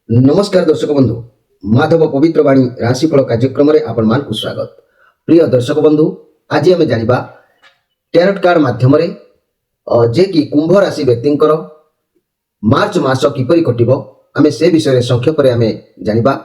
नमस्कार दर्शक बंधु माधव पवित्र वाणी राशिफल कार्यक्रम में आपण मान स्वागत। प्रिय दर्शक बंधु आज आम जाना टैरोट कार्ड माध्यम जे कि कुंभ राशि व्यक्ति मार्च मास किपरि कटिबो आमे से विषय संक्षेप में आमे जानिबा।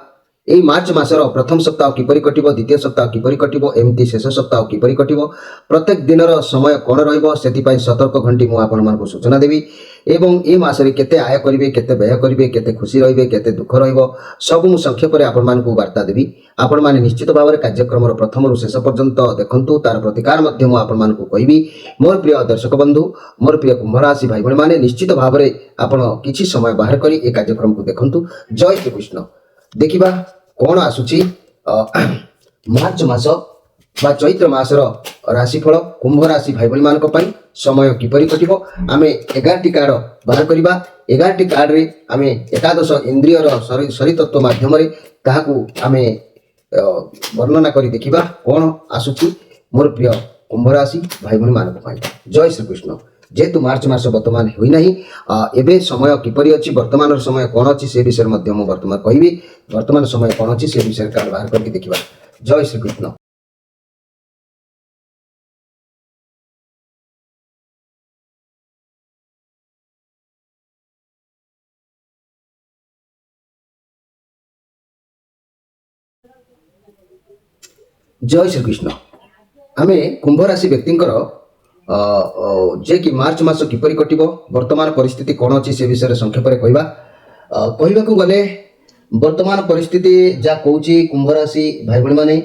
एई मार्च मासर प्रथम सप्ताह किपरि कटिबो, द्वितीय सप्ताह किपरि कटिबो, एमती शेष सप्ताह किपरि कटिबो, प्रत्येक दिनर समय कोन रहइबो सेति सतर्क घंटी मु आपण मानकु सूचना देबी। एवं ए मासरे केते आय करिवे, केते व्यय करिवे, केते खुशी रहिबे, केते दुख रहिबो सब मु संक्षेप में आपण मानकु वार्ता देबी। आपण माने निश्चित भाव में कार्यक्रम प्रथम रु शेष पर्यंत देखंतु, तार प्रतिकार मध्य मु आपण मानकु कहिबी। मोर प्रिय दर्शक बंधु, मोर प्रिय कुंभ राशि भाई बहन माने निश्चित भाव में आपण किछि समय बाहर करी ए कार्यक्रम को देखंतु। जय श्री कृष्ण। देखिबा कौन आसुची मार्च मास बा चैत्र मासर राशिफल कुंभ राशि भाई बहन मानक पई समय किपरि कटिबो आमे 11टी कार्ड बाहर करिबा। 11टी कार्ड रे आमे एकादश इंद्रियर शरीर तत्व माध्यम रे ताहाकू आमे वर्णना करी देखिबा कौन आसुची मोर प्रिय कुंभ राशि भाई बहन मानक पई। जय श्री कृष्ण। जेहेतु मार्च मास वर्तमान होई नाही एबे समय किपरि अछि, वर्तमान समय कोन अछि से विषय मध्य मु वर्तमान कहिबी। वर्तमान समय कोन अछि से विषय कार्ड बाहर करके देखिबा। जय श्री कृष्ण। जय श्री कृष्ण। आमे कुंभ राशि व्यक्तिंकर जे कि मार्च मास किपरि कटिबो, वर्तमान परिस्थिति कोन अछि से विषय संक्षेप रे कहिबा। कहबाकू गले वर्तमान परिस्थिति जा कहूची कुंभ राशि भाई बहन माने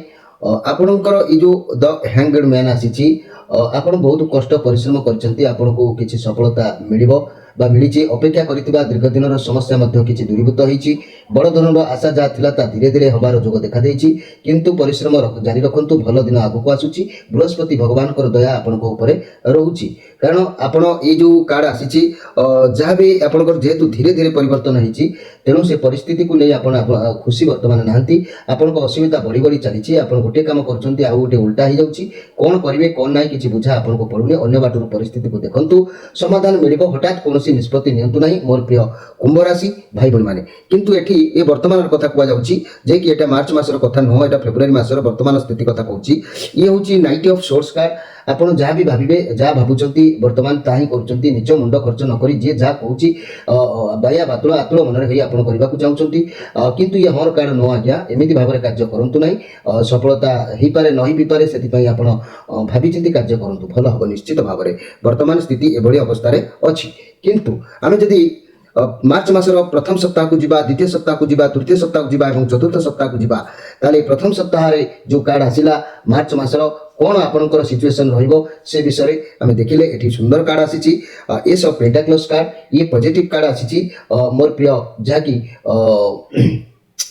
आपणकर ई जो द हैंगड मैन आसीची आपण बहुत कष्ट परिश्रम करछंती, आपनको किछि सफलता मिलिबो बा मिलिछि। अपेक्षा करितबा दीर्घ दिनर समस्या मध्य किछि दूरीभूत होईछि। बड़ धनर आशा जा थिला ता धीरे धीरे हबार जोग देखा देइछि, किंतु परिश्रम जारी रखंतु। भल दिन आगको आसुछि। बृहस्पति भगवानकर दया आपनको ऊपर रहउछि। कारण आपण ए जो कार्ड आसीछि जहा भी आपणकर जेहेतु धीरे धीरे परिवर्तन होईछि तेणु से परिस्थिति को नहीं आपण खुशी वर्तमान नाहंती। आपनको असुविधा बढ़ी बढ़ी चलीछि। आपण गोटे काम करछंती आ गोटे उल्टा हो जाउछि। कोन करिवे कोन नाही किछि बुझा आपनको पडुनी। अन्य बाटुर परिस्थिति को देखंतु, समाधान मिलिबो। हठात कोनोसी निष्पत्ति नियंतु नाही मोर प्रिय कुंभ राशि भाई बहन माने। किंतु एठी ए वर्तमान कथा कुआ जाउछि जे कि एटा मार्च मासर कथा न हो, एटा फेब्रुआरी मासर वर्तमान स्थिति कथा कहूछि। ये होछि नाइट ऑफ सोर्ट्स कार्ड। आपण जहाँ भी भाविबे जहाँ भाबुचंती वर्तमान ताही करूचंती, निज मुंड खर्च न करी जे जहाँ कहूछि बाया बातुळ आतुळ मन रे आपण करबा को चाहउचंती। किंतु ये हर कारण न आज्ञा एमिति भाबरे कार्य करंतु नाही। सफलता ही पारे नहि भी पारे, सेति पई आपण भाबिचिंती कार्य करंतु, भलो हबो निश्चित भाबरे। वर्तमान स्थिति एभଳି अवस्था रे अछि। किंतु आमे जदि मार्च मासर प्रथम सप्ताह को जीवा, द्वितीय सप्ताह को जीवा, तृतीय सप्ताह को जीवा एवं चतुर्थ सप्ताह को जीवा, ताले प्रथम सप्ताह रे जो कार्ड आसिला मार्च मासर कोन आपनकर सिचुएशन रहइबो से विषय आमे देखिले। एठी सुंदर कार्ड आसीची एस ऑफ पेंटाक्लस कार्ड। ये पॉजिटिव कार्ड आसीची मोर प्रिय जाकी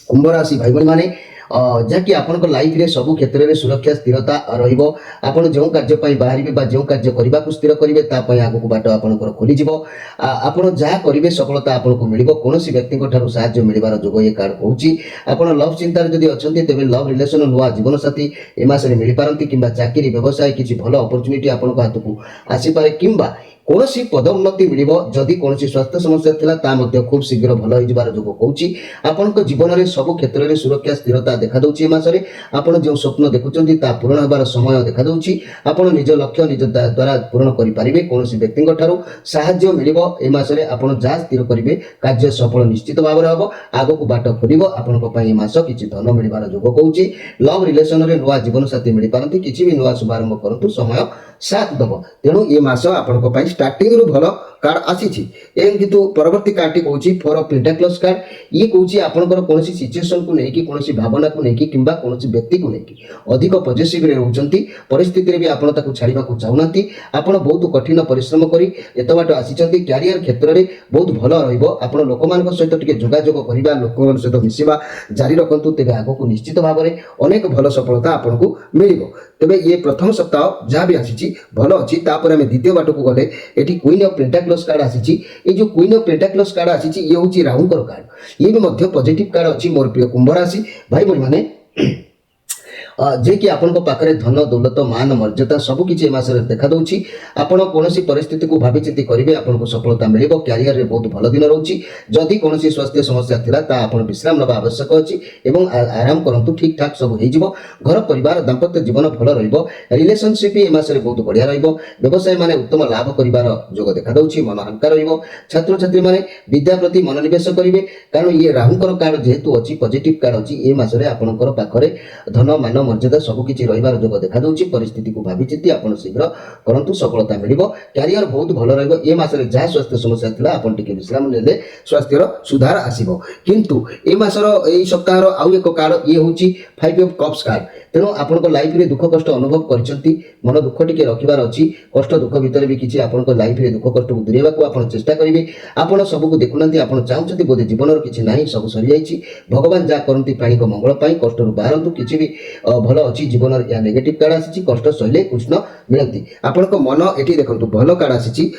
कुंभ राशि भाई बहन माने जहाँकि आपन लाइफ रे सब क्षेत्र में सुरक्षा स्थिरता रहिबो। आपण जो कार्य पई बाहरिबे बा जो कार्य करबा को स्थिर करिवे ता पई आगु बाट आपनकर खोली जिवो। आपण जहाँ करिवे सफलता आपनको मिलिबो। कोनोसी व्यक्ति को ठारू सहायता मिलिबार जोग ये कार्ड कहूची। आपण लव चिंता जदि अछंती तेबे लव रिलेशन नुआ जीवन साथी ए मासरे मिलि पारंती, किंबा चाकरी व्यवसाय किछि भलो अपॉर्चुनिटी आपनको हाथकू आसी पारे, किंबा कोनोसी पद उन्नति मिलिबो। जदि कोनोसी स्वास्थ्य समस्या थिला ता मध्ये खूब शीघ्र भलो होई जिबार जोग कहूची। आपनको जीवन रे सब क्षेत्र में सुरक्षा स्थिरता देखा दउची। ए मासरे आपण जो स्वप्न देखुचंती ता पूर्ण होबार समय देखा दउची। आपण निज लक्ष्य निज द्वारा पूर्ण करि पारिबे। कोनोसी व्यक्ति ठारू सहायता मिलिबो। ए मासरे आपण जा स्थिर करिवे कार्य सफल निश्चित भाबरे हबो। आगको बाट खोलिबो। आपनको पई ए मास किछि धन मिलिबार जोग कहूची। लव रिलेशन रे नुआ जीवन साथी मिलि पारंती, किछि भी नुआ शुभारंभ करंतु समय साथ दबो। तेणु ये मास आपनको पई स्टार्टिंग रु भलो कार्ड आसीछि। एं किंतु परवर्ती कार्ड कहूची फोर ऑफ पेंटाक्लस कार्ड। ये कहूची आपनकर कोनोसी सिचुएशन को नेकी, कोनोसी भावना को नेकी, किंबा कोनोसी व्यक्ति को नेकी अधिक पॉजिटिव रे रहउचंती। परिस्थिति रे भी आपण ताकू छाड़ीबा को चाहुनांती। आपण बहुत कठिन परिश्रम करी एत बाट आसीचंती। कैरियर क्षेत्र रे बहुत भलो रहइबो। आपण लोकमानक सहित टिके जोगाजोग करिबा, लोकमान सहित मिसिबा जारी रखंतु, तेबे आगको निश्चित भाबरे अनेक भलो सफलता आपनको मिलिबो। तेबे ये प्रथम सप्ताह जहाँ भी आसीची भलो अछि। तापर आमे द्वितीय बाटको गले एठी क्वीन ऑफ पेंटाक्लस कार्ड आसीची। ए जो क्वीन ऑफ पेंटाक्लस कार्ड आसीची ये होची राहुंकर कार्ड। ये भी मध्य पॉजिटिव कार्ड अछि मोर प्रिय कुंभ राशि भाई बहन माने। जे कि आपण पाखरे धन दौलत मान मर्यादा सबकिछि ए मासरे देखा दउछि आपण कोनोसी परिस्थिति को भाबी चिंती करिवे आपनको सफलता मिलिबो क्यारियर रे बहुत भलो दिन रहउछि जदि कोनोसी स्वास्थ्य समस्या थिला ता आपण विश्राम नबा आवश्यक अछि एवं आराम करंतु ठीक ठाक सब होई जिवो घर परिवार दाम्पत्य जीवन भलो रहिबो रिलेशनशिप ए मासरे बहुत बढ़िया रहिबो व्यवसाय माने उत्तम लाभ करिवार जोग देखा दउछि मन हल्का रहिबो छात्र छात्री माने विद्या प्रति मनोनिवेश करिवे कारण ये राहुंकर कार्ड जेहेतु अछि पॉजिटिव कार्ड अछि ए मासरे आपणकर पाखरे धन मान मर्यादा सबकिछि रहिबार जोग देखा दउछि परिस्थिति को भाबी चिंती आपण शीघ्र करंतु सफलता मिलिबो क्यारियर बहुत भलो रहिबो ए मासरे जा स्वास्थ्य समस्या थिला आपण टिके विश्राम नेले स्वास्थ्यर सुधार आसीबो किंतु ए मासर एई सप्ताहर आउ एक कार्ड ये होछि 5 ऑफ कप्स कार्ड तेणु आपण लाइफ रे दुख कष्ट अनुभव करछंती मन दुख टिके रखिबार अछि कष्ट दुख भितर भी किछि आपण लाइफ रे दुख कष्ट को दूरेबा को आपण चेष्टा करिवे आपण सब को देखुनंती आपण चाहउछंती बोधे जीवन रो किछि नाही सब सरी जाईछि भगवान जा करंती प्राणी को मंगल पाई कष्ट रु बाहरंतु किछि भी भलो अछि जीवन रो या नेगेटिव कार्ड आसीछि कष्ट सहिले कृष्ण मिलंती आपण को मन एठी देखंतु भलो कार्ड आसीछि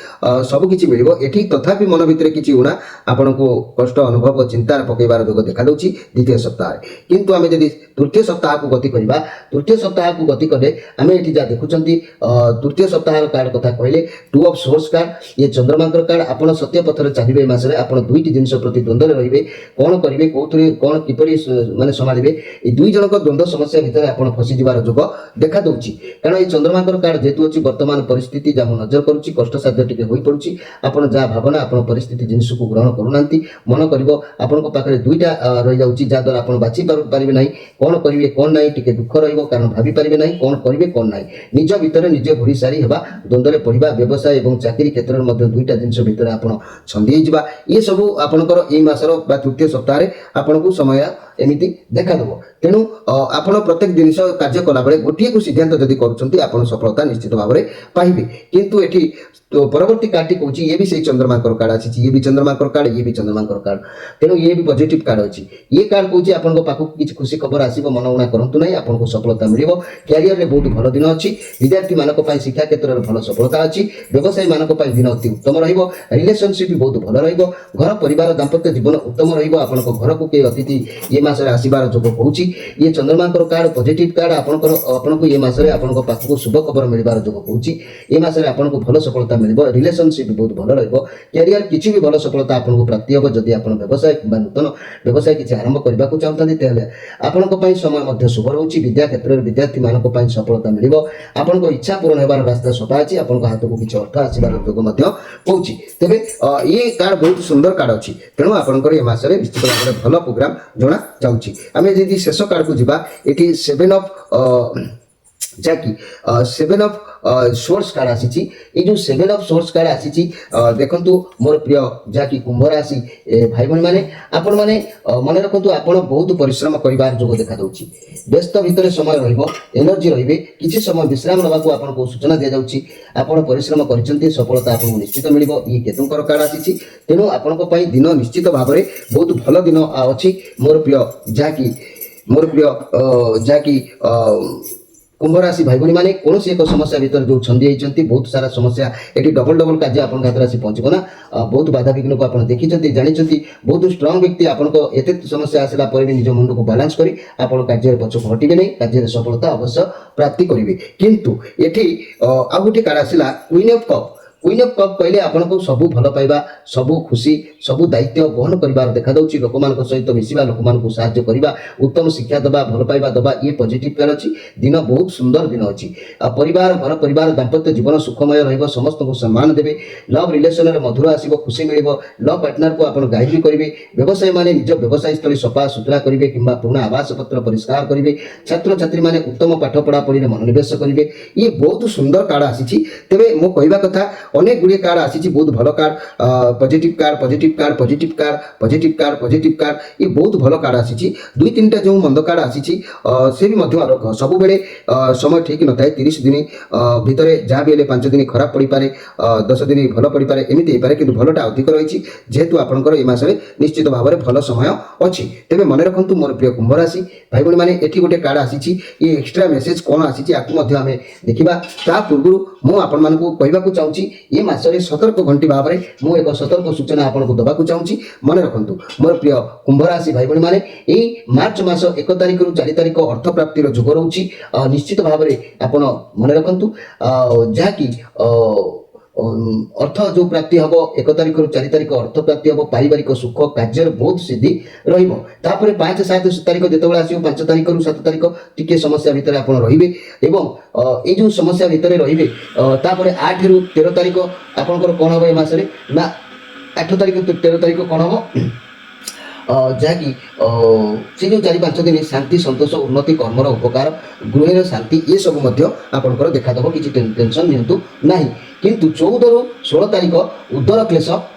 सब किछि मिलिबो एठी तथापि मन भितर किछि उना आपण को कष्ट अनुभव चिंता पकेबार जोग देखा दउछि द्वितीय सप्ताह किंतु आमे जदि तृतीय सप्ताह को गति करिबा तृतीय सप्ताह को गति कले आमे एठी जा देखुचंती तृतीय सप्ताह कार्ड कथा कहले 2 ऑफ सोर्स कार्ड ये चंद्रमांकर कार्ड आपण सत्य पथरे चलिबे मासरे आपण दुईटी जिंस प्रति द्वंद्व रहिबे कोन करिवे कोथरे कोन किपरि माने संभालिबे ए दुई जनक द्वंद्व समस्या भितर आपण फसी जिवार जोग देखा दउछि कारण ए चंद्रमांकर कार्ड जेतु अछि वर्तमान परिस्थिति जा नजर करूछि कष्ट साध्य टिके होई पडुछि आपण जा भावना आपण परिस्थिति जिंस को ग्रहण करूनांती मन करिवो आपण को पाखरे दुईटा रहि जाउछि जा द्वारा आपण बाछि पारिबे नाही कोन करिवे कोन नाही टिके दुख रहिबो कारण भाबी पारिबे नाही कोन करिवे कोन नाही निज भितर निजे घुरी सारी हेबा द्वंद्वरे पडिबा व्यवसाय एवं चाकरी क्षेत्र मध्ये दुईटा जिंस भितर आपण छंदी जिबा ये सब आपणकर एई मासर बा तृतीय सप्ताह रे आपण को समय एमिति देखा दबो तेणु आपण प्रत्येक जिनिस कार्य कला बेले गोटिए को सिद्धांत जदि करूछंती आपण सफलता निश्चित भाबरे पाइबे किंतु एठी तो परवर्ती कार्ड टी कहूची ये भी सही चंद्रमांकर कार्ड आछि ये भी चंद्रमांकर कार्ड ये भी चंद्रमांकर कार्ड तेणु ये भी पॉजिटिव कार्ड अछि ये कार्ड कहूची आपण को पाखु किछ खुशी खबर आसीबो मन उना करंतु नै आपण को सफलता मिलिबो कैरियर रे बहुत भलो दिन अछि विद्यार्थी मानक पई शिक्षा क्षेत्र रे भलो सफलता अछि व्यवसायी मानक पई दिन अति उत्तम रहिबो रिलेशनशिप भी बहुत भलो रहिबो घर परिवार दाम्पत्य जीवन उत्तम रहिबो आपण को घर को के अतिथि ये मासरे आसीबार जोग कहूची ये चंद्रमांकर कार्ड पॉजिटिव कार्ड आपण को ये मासरे आपण को पाखु शुभ खबर मिलिबार जोग कहूची ये मासरे आपण को भलो सफलता मिलिबो रिलेशनशिप बहुत भलो रहिबो कैरियर किछि भी भलो सफलता आपण को प्राप्ति हो जदि आपण व्यवसाय किबा नूतन व्यवसाय किछि आरंभ करबा को चाहतंती तेले आपण को पई समय मध्ये शुभ रहउची विद्या क्षेत्र रे विद्यार्थी मानक पई सफलता मिलिबो आपण को इच्छा पूर्ण हेबार रास्ता सफा अछि आपण को हाथ को किछि अर्थ आसीबार जोग मध्ये कहूची तबे ये कार्ड बहुत सुंदर कार्ड अछि तेणु आपण को ये मासरे निश्चित भाबरे भलो प्रोग्राम जणा जाउची आमे जदि शेष कार्ड को जिबा एठी 7 ऑफ जाकी 7 ऑफ सोर्स कार्ड आसीची ए जो 7 ऑफ सोर्स कार्ड आसीची देखंतु मोर प्रिय जाकी कुंभ राशि भाई बहन माने आपण माने मन रखंतु आपण बहुत परिश्रम करिवार जोग देखा दउची व्यस्त भितर समय रहइबो एनर्जी रहिबे किछि समय विश्राम नबा को आपण को सूचना दिया जाउची आपण परिश्रम करिसंती सफलता आपण को निश्चित मिलिबो ई केतुंकर कार्ड आसीची तेनु आपण को पई दिन निश्चित भाबरे बहुत भलो दिन अछि मोर प्रिय जाकी कुंभ राशि भाई बहनी माने कौन एक समस्या भीतर जो छंदी होइचंती बहुत सारा समस्या एटी डबल डबल कार्य आपन हाथ राशि पहुंचबो ना बहुत बाधा विघ्न को आपन देखिचंती जानिचंती बहुत स्ट्रांग व्यक्ति आपन को एते समस्या आसला पर भी निज मुंड को बैलेंस करी आपन कार्य रे पछ हटिबे नै कार्य रे सफलता अवश्य प्राप्ति करिवे किंतु एठी आ गुटी कार्ड आसला क्वीन ऑफ कप कहले आपण को सब भल पाइबा सब खुशी सब दायित्व बहन करिवार देखा दउची लोक मान सहित मिसिबा लोक मान को सहायता करिबा उत्तम शिक्षा दबा भल पाइबा दबा ये पॉजिटिव कार्ड अछि दिन बहुत सुंदर दिन अछि परिवार घर परिवार दाम्पत्य जीवन सुखमय रहइबो समस्त को सम्मान देबे लव रिलेशन रे मधुर आसीबो खुशी मिलिबो लव पार्टनर को आपण गाइड भी करिवे व्यवसाय माने निज व्यवसाय स्थली सफा सुतरा करिवे किंबा पुना आवास पत्र परिष्कार करिवे छात्र छात्री माने उत्तम पाठ पढ़ा पढ़ी रे मनोनिवेश करिवे ये बहुत सुंदर कार्ड आसीछि तेबे मो कहबा कथा अनेक गुड़िए कार्ड आसी बहुत भल कार्ड पॉजिटिव कार्ड ये बहुत भल कार्ड आसी दुई तीन टा जो मंद कार्ड आसी से भी सब बेले समय ठीक न था 30 दिन भितर जहाँ भी 5 दिन खराब पड़ पारे 10 दिन भल पड़ पारे एमती हो पारे कि भलटा अधिक रही जेहेतु आपंकर ये मसरे निश्चित भाव में भल समय अच्छी तेज मन रखु मोर प्रिय कुंभ राशि भाई भाई मैंने ये गोटे कार्ड आसी ये एक्सट्रा मेसेज कौन आसी आम देखा ता पूर्व ମୁଁ ଆପଣମାନଙ୍କୁ କହିବାକୁ ଚାହୁଁଛି ଏ ମାସରେ ସତର୍କ ଘଣ୍ଟି ଭାବରେ ମୁଁ ଏକ ସତର୍କ ସୂଚନା ଆପଣଙ୍କୁ ଦେବାକୁ ଚାହୁଁଛି। ମନେ ରଖନ୍ତୁ ମୋର ପ୍ରିୟ କୁମ୍ଭ ରାଶି ଭାଇ ଭଉଣୀମାନେ, ଏଇ ମାର୍ଚ୍ଚ ମାସ 1 ତାରିଖରୁ 4 ତାରିଖ ଅର୍ଥ ପ୍ରାପ୍ତିର ଯୋଗ ରହୁଛି। ନିଶ୍ଚିତ ଭାବରେ ଆପଣ ମନେ ରଖନ୍ତୁ ଯାହାକି ଅର୍ଥ ଯେଉଁ ପ୍ରାପ୍ତି ହେବ 1 ତାରିଖରୁ 4 ତାରିଖ ଅର୍ଥ ପ୍ରାପ୍ତି ହେବ, ପାରିବାରିକ ସୁଖ କାର୍ଯ୍ୟରେ ବହୁତ ସିଦ୍ଧି ରହିବ। ତାପରେ 5, 7 ତାରିଖ ଯେତେବେଳେ ଆସିବ, 5 ତାରିଖରୁ 7 ତାରିଖ ଟିକେ ସମସ୍ୟା ଭିତରେ ଆପଣ ରହିବେ ଏବଂ ଏଇ ଯେଉଁ ସମସ୍ୟା ଭିତରେ ରହିବେ ତାପରେ 8 ରୁ 13 ତାରିଖ ଆପଣଙ୍କର କ'ଣ ହେବ ଏ ମାସରେ ନା 8 ତାରିଖ 13 ତାରିଖ କ'ଣ ହେବ ଯାହାକି ସେ ଯେଉଁ 4-5 ଦିନ ଶାନ୍ତି ସନ୍ତୋଷ ଉନ୍ନତି କର୍ମର ଉପକାର ଗୃହର ଶାନ୍ତି ଏସବୁ ମଧ୍ୟ ଆପଣଙ୍କର ଦେଖାଦେବ। କିଛି ଟେନସନ୍ ନିଅନ୍ତୁ ନାହିଁ। କିନ୍ତୁ 14 ରୁ 16 ତାରିଖ ଉଦର କ୍ଲେଶ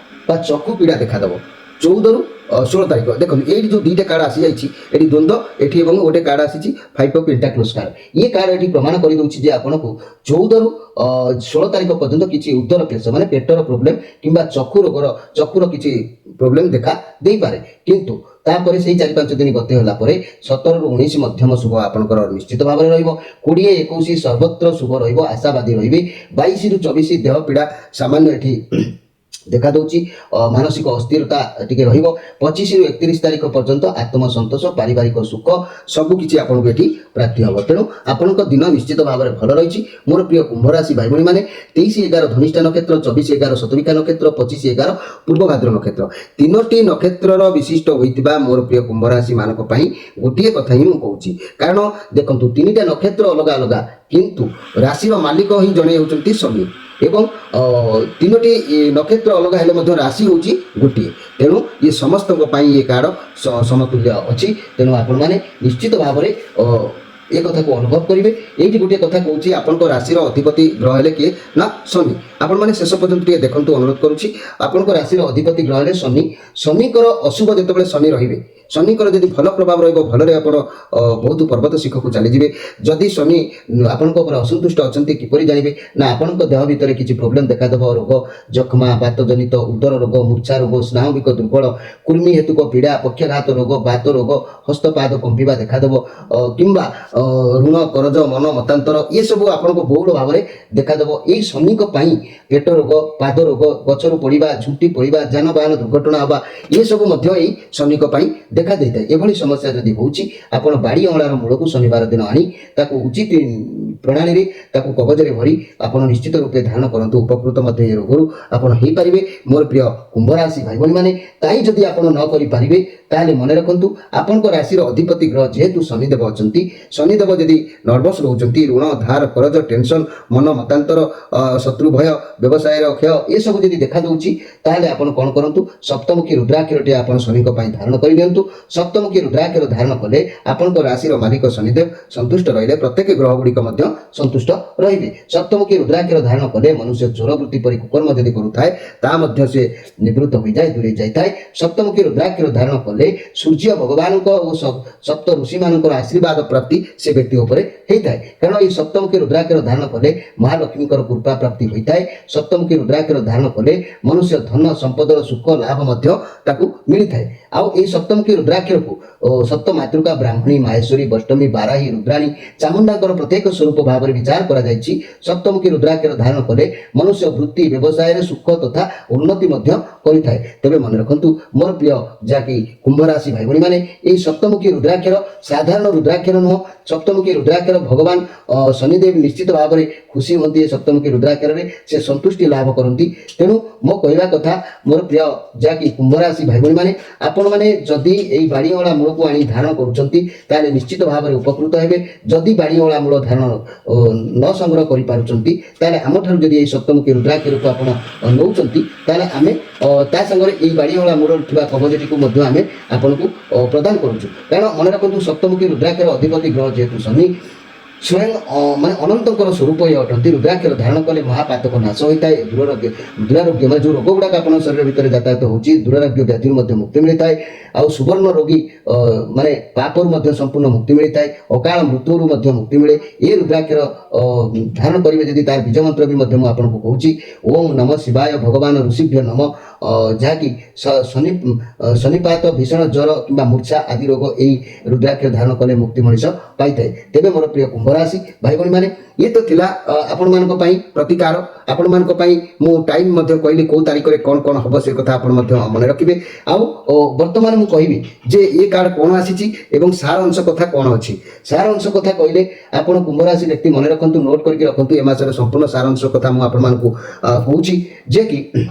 ବା ଚକ୍ଷୁ ପୀଡ଼ା ଦେଖାଦେବ। 14 ରୁ 16 ତାରିଖ ଦେଖନ୍ତୁ ଏଇଠି ଯେଉଁ ଦୁଇଟା କାର୍ଡ଼ ଆସିଯାଇଛି, ଏଠି ଦ୍ୱନ୍ଦ୍ୱ ଏଠି ଏବଂ ଗୋଟେ କାର୍ଡ଼ ଆସିଛି 5 ଅଫ୍ ପେଣ୍ଟାକ୍ଲସ୍ କାର୍ଡ଼। ଏ କାର୍ଡ଼ ଏଠି ପ୍ରମାଣ କରିଦେଉଛି ଯେ ଆପଣଙ୍କୁ 14 ରୁ 16 ତାରିଖ ପର୍ଯ୍ୟନ୍ତ କିଛି ଉଦର କ୍ଲେଶ ମାନେ ପେଟର ପ୍ରୋବ୍ଲେମ୍ କିମ୍ବା ଚକ୍ଷୁର କିଛି ପ୍ରୋବ୍ଲେମ୍ ଦେଖା ଦେଇପାରେ। କିନ୍ତୁ ତାପରେ ସେଇ 4-5 ଦିନ ଗତି ହେଲା ପରେ 17 ରୁ 19 ମଧ୍ୟମ ଶୁଭ ଆପଣଙ୍କର ନିଶ୍ଚିତ ଭାବରେ ରହିବ। 20, 21 ସର୍ବତ୍ର ଶୁଭ ରହିବ, ଆଶାବାଦୀ ରହିବେ। 22 ରୁ 24 ଦେହ ପୀଡ଼ା ସାମାନ୍ୟ ଏଠି ଦେଖା ଦେଉଛି, ମାନସିକ ଅସ୍ଥିରତା ଟିକେ ରହିବ। 25 ରୁ 31 ତାରିଖ ପର୍ଯ୍ୟନ୍ତ ଆତ୍ମସନ୍ତୋଷ ପାରିବାରିକ ସୁଖ ସବୁକିଛି ଆପଣଙ୍କୁ ଏଠି ପ୍ରାପ୍ତି ହେବ। ତେଣୁ ଆପଣଙ୍କ ଦିନ ନିଶ୍ଚିତ ଭାବରେ ଭଲ ରହିଛି ମୋର ପ୍ରିୟ କୁମ୍ଭ ରାଶି ଭାଇ ଭଉଣୀମାନେ। 23-11 ଧନିଷ୍ଠା ନକ୍ଷତ୍ର, 24-11 ଶତଭିକା ନକ୍ଷତ୍ର, 25-11 ପୂର୍ବଭାଦ୍ର ନକ୍ଷତ୍ର, 3ଟି ନକ୍ଷତ୍ରର ବିଶିଷ୍ଟ ହୋଇଥିବା ମୋର ପ୍ରିୟ କୁମ୍ଭ ରାଶି ମାନଙ୍କ ପାଇଁ ଗୋଟିଏ କଥା ହିଁ ମୁଁ କହୁଛି। କାରଣ ଦେଖନ୍ତୁ 3ଟା ନକ୍ଷତ୍ର ଅଲଗା ଅଲଗା କିନ୍ତୁ ରାଶିର ମାଲିକ ହିଁ ଜଣେ ହେଉଛନ୍ତି ଶନି ଏବଂ 3ଟି ନକ୍ଷତ୍ର ଅଲଗା ହେଲେ ମଧ୍ୟ ରାଶି ହେଉଛି ଗୋଟିଏ। ତେଣୁ ଇଏ ସମସ୍ତଙ୍କ ପାଇଁ ଏ କାର୍ଡ଼ ସମତୁଲ୍ୟ ଅଛି। ତେଣୁ ଆପଣମାନେ ନିଶ୍ଚିତ ଭାବରେ ଏ କଥାକୁ ଅନୁଭବ କରିବେ। ଏଇଠି ଗୋଟିଏ କଥା କହୁଛି, ଆପଣଙ୍କ ରାଶିର ଅଧିପତି ଗ୍ରହ ହେଲେ କିଏ ନା ଶନି। ଆପଣମାନେ ଶେଷ ପର୍ଯ୍ୟନ୍ତ ଟିକେ ଦେଖନ୍ତୁ, ଅନୁରୋଧ କରୁଛି। ଆପଣଙ୍କ ରାଶିର ଅଧିପତି ଗ୍ରହ ହେଲେ ଶନି। ଶନିଙ୍କର ଅଶୁଭ ଯେତେବେଳେ ଶନି ରହିବେ, ଶନିଙ୍କର ଯଦି ଭଲ ପ୍ରଭାବ ରହିବ, ଭଲରେ ଆପଣ ବହୁତ ପର୍ବତ ଶିଖକୁ ଚାଲିଯିବେ। ଯଦି ଶନି ଆପଣଙ୍କ ଉପରେ ଅସନ୍ତୁଷ୍ଟ ଅଛନ୍ତି କିପରି ଜାଣିବେ ନା ଆପଣଙ୍କ ଦେହ ଭିତରେ କିଛି ପ୍ରୋବ୍ଲେମ୍ ଦେଖାଦେବ। ରୋଗ ଯକ୍ଷ୍ମା, ବାତଜନିତ, ଉଦର ରୋଗ, ମୂର୍ଚ୍ଛା ରୋଗ, ସ୍ନାୟୁବିକ ଦୁର୍ବଳ, କୃମି ହେତୁକ ପୀଡ଼ା, ପକ୍ଷାଘାତ ରୋଗ, ବାତ ରୋଗ, ହସ୍ତପାଦ କମ୍ପିବା ଦେଖାଦେବ କିମ୍ବା ଋଣ କରଜ ମନ ମତାନ୍ତର ଏସବୁ ଆପଣଙ୍କୁ ବହୁଳ ଭାବରେ ଦେଖାଦେବ। ଏଇ ଶନିଙ୍କ ପାଇଁ ପେଟ ରୋଗ, ପାଦ ରୋଗ, ଗଛରୁ ପଡ଼ିବା, ଝୁଣ୍ଟି ପଡ଼ିବା, ଯାନବାହନ ଦୁର୍ଘଟଣା ହେବା ଏସବୁ ମଧ୍ୟ ଏଇ ଶନିଙ୍କ ପାଇଁ ଦେଖା ଦେଇଥାଏ। ଏଭଳି ସମସ୍ୟା ଯଦି ହେଉଛି ଆପଣ ବାଡ଼ି ଅଁଳାର ମୂଳକୁ ଶନିବାର ଦିନ ଆଣି ତାକୁ ଉଚିତ ପ୍ରଣାଳୀରେ ତାକୁ କବଜରେ ଭରି ଆପଣ ନିଶ୍ଚିତ ରୂପେ ଧାରଣ କରନ୍ତୁ। ଉପକୃତ ମଧ୍ୟ ଏ ରୋଗରୁ ଆପଣ ହେଇପାରିବେ ମୋର ପ୍ରିୟ କୁମ୍ଭ ରାଶି ଭାଇ ଭଉଣୀମାନେ। ତାଇ ଯଦି ଆପଣ ନ କରିପାରିବେ ତାହେଲେ ମନେ ରଖନ୍ତୁ ଆପଣଙ୍କ ରାଶିର ଅଧିପତି ଗ୍ରହ ଯେହେତୁ ଶନିଦେବ ଅଛନ୍ତି, ଶନିଦେବ ଯଦି ନର୍ଭସ୍ ରହୁଛନ୍ତି, ଋଣ ଧାର କରଜ ଟେନସନ୍ ମନ ମତାନ୍ତର ଶତ୍ରୁ ଭୟ ବ୍ୟବସାୟର କ୍ଷୟ ଏସବୁ ଯଦି ଦେଖାଦେଉଛି ତାହେଲେ ଆପଣ କ'ଣ କରନ୍ତୁ, ସପ୍ତମୁଖୀ ରୁଦ୍ରାକ୍ଷରଟି ଆପଣ ଶନିଙ୍କ ପାଇଁ ଧାରଣ କରିଦିଅନ୍ତୁ। ସପ୍ତମୁଖୀ ରୁଦ୍ରାକ୍ଷର ଧାରଣ କଲେ ଆପଣଙ୍କ ରାଶିର ମାଲିକ ଶନିଦେବ ସନ୍ତୁଷ୍ଟ ରହିଲେ ପ୍ରତ୍ୟେକ ଗ୍ରହ ଗୁଡ଼ିକ ମଧ୍ୟ ସନ୍ତୁଷ୍ଟ ରହିବେ। ସପ୍ତମୁଖୀ ରୁଦ୍ରାକ୍ଷର ଧାରଣ କଲେ ମନୁଷ୍ୟ ଚୋର ବୃତ୍ତି ପରି କୁକର୍ମ ଯଦି କରୁଥାଏ ତାହା ମଧ୍ୟ ସେ ନିବୃତ୍ତ ହୋଇଯାଏ, ଦୂରେଇ ଯାଇଥାଏ। ସପ୍ତମୁଖୀ ରୁଦ୍ରାକ୍ଷର ଧାରଣ କଲେ ସୂର୍ଯ୍ୟ ଭଗବାନଙ୍କ ଓ ସପ୍ତ ଋଷିମାନଙ୍କର ଆଶୀର୍ବାଦ ପ୍ରାପ୍ତି ସେ ବ୍ୟକ୍ତି ଉପରେ ହେଇଥାଏ। କାରଣ ଏହି ସପ୍ତମୁଖୀ ରୁଦ୍ରାକ୍ଷର ଧାରଣ କଲେ ମହାଲକ୍ଷ୍ମୀଙ୍କର କୃପା ପ୍ରାପ୍ତି ହୋଇଥାଏ। ସପ୍ତମୁଖୀ ରୁଦ୍ରାକ୍ଷର ଧାରଣ କଲେ ମନୁଷ୍ୟ ଧନ ସମ୍ପଦର ସୁଖ ଲାଭ ମଧ୍ୟ ତାକୁ ମିଳିଥାଏ। ଆଉ ଏହି ସପ୍ତମୁଖୀ ରୁଦ୍ରାକ୍ଷରକୁ ସପ୍ତ ମାତୃକା ବ୍ରାହ୍ମଣୀ, ମାହେଶ୍ୱରୀ, ବୈଷ୍ଣବୀ, ବାରାହୀ, ରୁଦ୍ରାଣୀ, ଚାମୁଣ୍ଡାଙ୍କର ପ୍ରତ୍ୟେକ ସ୍ୱରୂପ ଭାବରେ ବିଚାର କରାଯାଇଛି। ସପ୍ତମୁଖୀ ରୁଦ୍ରାକ୍ଷର ଧାରଣ କଲେ ମନୁଷ୍ୟ ବୃତ୍ତି ବ୍ୟବସାୟରେ ସୁଖ ତଥା ଉନ୍ନତି ମଧ୍ୟ କରିଥାଏ। ତେବେ ମନେ ରଖନ୍ତୁ ମୋର ପ୍ରିୟ ଯାହାକି କୁମ୍ଭ ରାଶି ଭାଇ ଭଉଣୀମାନେ, ଏହି ସପ୍ତମୁଖୀ ରୁଦ୍ରାକ୍ଷର ସାଧାରଣ ରୁଦ୍ରାକ୍ଷର ନୁହଁ। ସପ୍ତମୁଖୀ ରୁଦ୍ରାକ୍ଷର ଭଗବାନ ଶନିଦେବ ନିଶ୍ଚିତ ଭାବରେ ଖୁସି ହୁଅନ୍ତି ଏ ସପ୍ତମୁଖୀ ରୁଦ୍ରାକ୍ଷରରେ, ସେ ସନ୍ତୁଷ୍ଟି ଲାଭ କରନ୍ତି। ତେଣୁ ମୋ କହିବା କଥା ମୋର ପ୍ରିୟ ଯାହାକି କୁମ୍ଭ ରାଶି ଭାଇ ଭଉଣୀମାନେ, ଆପଣମାନେ ଯଦି ଏଇ ବାଡ଼ିଅଁଳା ମୂଳକୁ ଆଣି ଧାରଣ କରୁଛନ୍ତି ତାହେଲେ ନିଶ୍ଚିତ ଭାବରେ ଉପକୃତ ହେବେ। ଯଦି ବାଡ଼ିଅଁଳା ମୂଳ ଧାରଣ ନ ସଂଗ୍ରହ କରିପାରୁଛନ୍ତି ତାହେଲେ ଆମଠାରୁ ଯଦି ଏଇ ସପ୍ତମୁଖୀ ରୁଦ୍ରାକ୍ଷରକୁ ଆପଣ ନେଉଛନ୍ତି ତାହେଲେ ଆମେ ତା ସାଙ୍ଗରେ ଏଇ ବାଡ଼ିଅଁଳା ମୂଳରେ ଥିବା କବଚଟିକୁ ମଧ୍ୟ ଆମେ ଆପଣଙ୍କୁ ପ୍ରଦାନ କରୁଛୁ। କାରଣ ମନେ ରଖନ୍ତୁ ସପ୍ତମୁଖୀ ରୁଦ୍ରାକ୍ଷର ଅଧିପତି ଗ୍ରହ ଯେହେତୁ ଶନି ସ୍ୱୟଂ ମାନେ ଅନନ୍ତଙ୍କର ସ୍ୱରୂପ ହିଁ ଅଟନ୍ତି। ରୁଦ୍ରାକ୍ଷର ଧାରଣ କଲେ ମହାପାତକ ନାଶ ହୋଇଥାଏ। ଦୁରାରୋଗ୍ୟ ମାନେ ଯେଉଁ ରୋଗ ଗୁଡ଼ାକ ଆପଣଙ୍କ ଶରୀର ଭିତରେ ଯାତାୟାତ ହେଉଛି ଦୁରାରୋଗ୍ୟ ବ୍ୟାଧିରୁ ମଧ୍ୟ ମୁକ୍ତି ମିଳିଥାଏ। ଆଉ ସୁବର୍ଣ୍ଣ ରୋଗୀ ମାନେ ପାପରୁ ମଧ୍ୟ ସମ୍ପୂର୍ଣ୍ଣ ମୁକ୍ତି ମିଳିଥାଏ। ଅକାଳ ମୃତ୍ୟୁରୁ ମଧ୍ୟ ମୁକ୍ତି ମିଳେ। ଏ ରୁଦ୍ରାକ୍ଷର ଧାରଣ କରିବେ ଯଦି ତାର ବୀଜ ମନ୍ତ୍ର ବି ମଧ୍ୟ ମୁଁ ଆପଣଙ୍କୁ କହୁଛି, ଓಂ ନମ ଶିବାୟ ଭଗବାନ ଋଷିଭ୍ୟ ନମ, ଯାହାକି ଶନିପାତ, ଭୀଷଣ ଜ୍ୱର କିମ୍ବା ମୂର୍ଚ୍ଛା ଆଦି ରୋଗ ଏହି ରୁଦ୍ରାକ୍ଷର ଧାରଣ କଲେ ମୁକ୍ତି ମଣିଷ ପାଇଥାଏ। ତେବେ ମୋର ପ୍ରିୟ କୁମ୍ଭ राशि भाई भौणी माने ये तो थिला आपण मानको पई प्रतिकार आपण मानको पई मु टाइम मध्ये कहली को तारीख रे कोन कोन हबो से कथा आपण मध्ये मन रखिबे आउ वर्तमान मु कहिबी जे ये कार्ड कोन आसीची एवं सार अंश कथा कोन अछि सार अंश कथा कहले आपण कुंभ राशि व्यक्ति मन रखंतु नोट करके रखंतु ए मासर संपूर्ण सार अंश कथा मु आपण मानको कहूची जे कि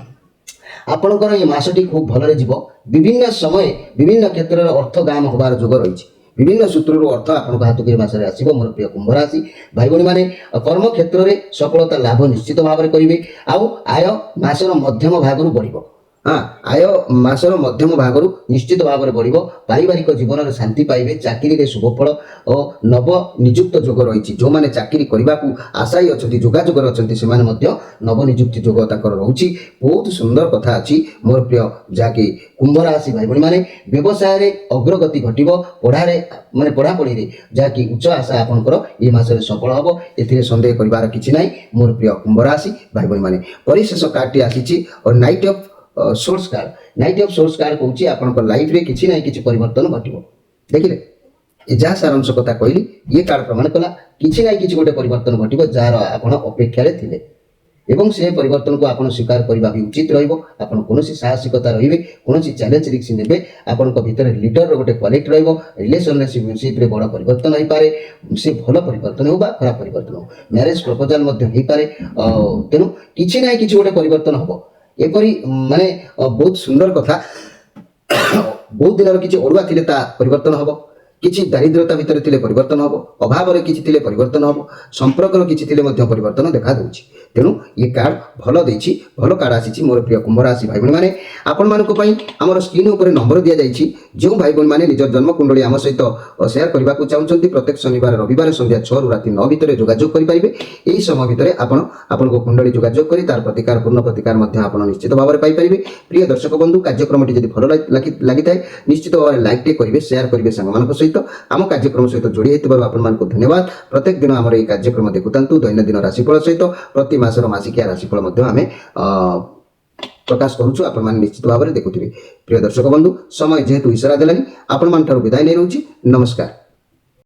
आपणकर ये मासटी खूब भलरे जीव विभिन्न समय विभिन्न क्षेत्र अर्थ गाम होबार जोग रही विभिन्न सूत्रु अर्थ आपन हाथ को मासरे आसीबो मोर प्रिय कुंभ राशि भाई भौणी माने कर्म क्षेत्र रे सफलता लाभ निश्चित भाव में करिवे आउ आय मासर मध्यम भागरु बढ़िबो हाँ आय मासर मध्यम भागरु निश्चित भाव में बढ़िबो पारिवारिक जीवन में शांति पाइबे चाकरी रे शुभफल और नव नियुक्त जोग रही जो माने चाकरी करने को आशायी अच्छा जोगाजोग अच्छे से नव नियुक्ति जोग रही बहुत सुंदर कथा अच्छी मोर प्रिय जहाँकि कुंभ राशि भाई भौणी माने व्यवसाय रे अग्रगति घटिबो पढ़ारे माने पढ़ापढ़ी रे जहाँकि उच्च आशा आपनकर ये मासरे सफल हबो एथिरे संदेह करिवार किछि नाही मोर प्रिय कुंभ राशि भाई भौणी माने परिशेष कार्डटी आसीछि और नाइट ऑफ सोर्स कार्ड कहूँ आपन लाइफ रे किछि नाही किछि परिवर्तन घटिबो देखिले ए जहाँ सारांश कथा कहली ये कार्ड प्रमाण कला किछि नाही किछि गोटे परिवर्तन घटिबो जार आपण अपेक्षा रे थिले एवं से परिवर्तन को आपण स्वीकार करबा भी उचित रहइबो आपण कोनोसी साहसिकता रहिबे कोनोसी चैलेंज रिस्क नेबे आपण को भीतर लीडर रो गोटे क्वालिटी रहइबो रिलेशनशिप रे बड़ परिवर्तन होई पारे से भलो परिवर्तन हो बा खराब परिवर्तन हो मैरिज प्रपोजल मध्ये होई पारे तेनु किछि नाही किछि गोटे परिवर्तन होबो एपरी माने बहुत सुंदर कथा बहुत दिन किसी अड़ुआ थिले ता परिवर्तन हबो किसी दारिद्रता भितर थिले परिवर्तन हबो अभाव रे किछि थिले परिवर्तन हबो संपर्क रो किछि थिले मध्ये परिवर्तन देखा दउछि तेनु ये कार्ड भलो देछि भलो कार्ड आसीछि मोर प्रिय कुंभ राशि भाई भौणी माने आपण मानको पई हमर स्क्रीन ऊपर नंबर दिया जाइछि जो भाई भौणी माने निज जन्म कुंडली आम सहित शेयर करबा को चाहउछन्ती प्रत्येक शनिवार रविवार संध्या 6 रु राति 9 भितर जोगाजोग करि पाइबे एही समय भितर आपण को कुंडली जोगाजोग करी तार प्रतिकार पूर्ण प्रतिकार मध्ये आपण निश्चित भाव में पाइ परिबे प्रिय दर्शक बंधु कार्यक्रमटी जदि भलो लागि थाए निश्चित भाव में लाइक टे करिवे शेयर करिवे संग मानको सहित आम कार्यक्रम सहित जोड़ी होइतिबारु आपण मानको धन्यवाद प्रत्येक दिन हमर ए कार्यक्रम देखुतांतु दैनंदिन राशिफल सहित प्रति मासर मासिकिया राशिफल मध्ये आमे प्रकाश करूछु आपण मान निश्चित भाव में देखुथिबे प्रिय दर्शक बंधु समय जेहेतु इशारा देलानी आपण मान ठारू विदाय नै रहउची नमस्कार।